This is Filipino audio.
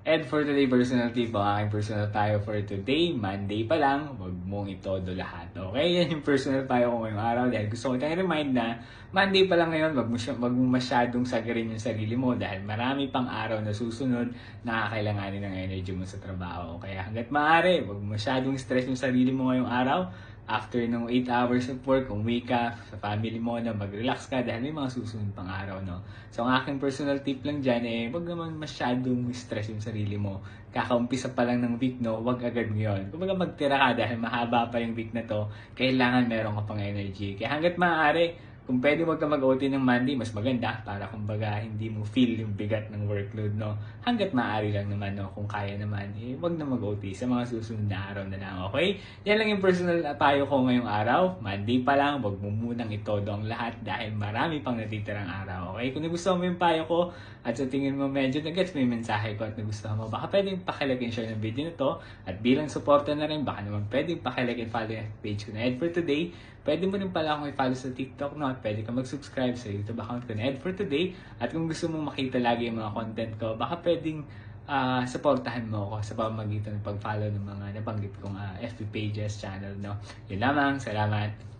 And for today, personal tip, ang aking personal tayo for today, Monday pa lang, huwag mong itodo lahat. Okay? Yan yung personal tayo ko ngayong araw dahil gusto ko tayong remind na Monday pa lang ngayon, wag mong masyadong sagarin yung sarili mo dahil marami pang araw na susunod na kakailanganin ng energy mo sa trabaho. Kaya hanggat maaari, wag masyadong stress yung sarili mo ngayong araw. After ng 8 hours of work, umuwi ka sa family mo na mag-relax ka dahil may mga susunod pang araw, no? So, ang aking personal tip lang dyan wag naman masyadong stress yung sarili mo. Kakaumpisa pa lang ng week, no? Wag agad ngayon. Kumbaga magtira ka dahil mahaba pa yung week na to, kailangan meron ka pang energy. Kaya hanggat maaari, kung pwede wag ka mag-OT ng Monday, mas maganda para kumbaga hindi mo feel yung bigat ng workload, no? Hanggat maaari lang naman, no? Kung kaya naman, wag na mag-OT sa mga susunod na araw na lang, okay? Yan lang yung personal payo ko ngayong araw. Monday pa lang, wag mo munang itodo ang lahat dahil marami pang natitirang araw, okay? Kung nagustuhan mo yung payo ko at sa tingin mo medyo nag-gets mo yung mensahe ko at nagustuhan mo, baka pwedeng pakilike and share ng video na to. At bilang suporta na rin, baka naman pwedeng pakilike and follow yung page ko na Ed for Today. Pwede mo rin pala akong i-follow sa TikTok, no? At pwede ka mag-subscribe sa YouTube account ko na Ed for Today. At kung gusto mong makita lagi yung mga content ko, baka pwedeng supportahan mo ako sa pamamagitan ng pag-follow ng mga nabanggit kong FB pages, channel, no? Yun lamang. Salamat!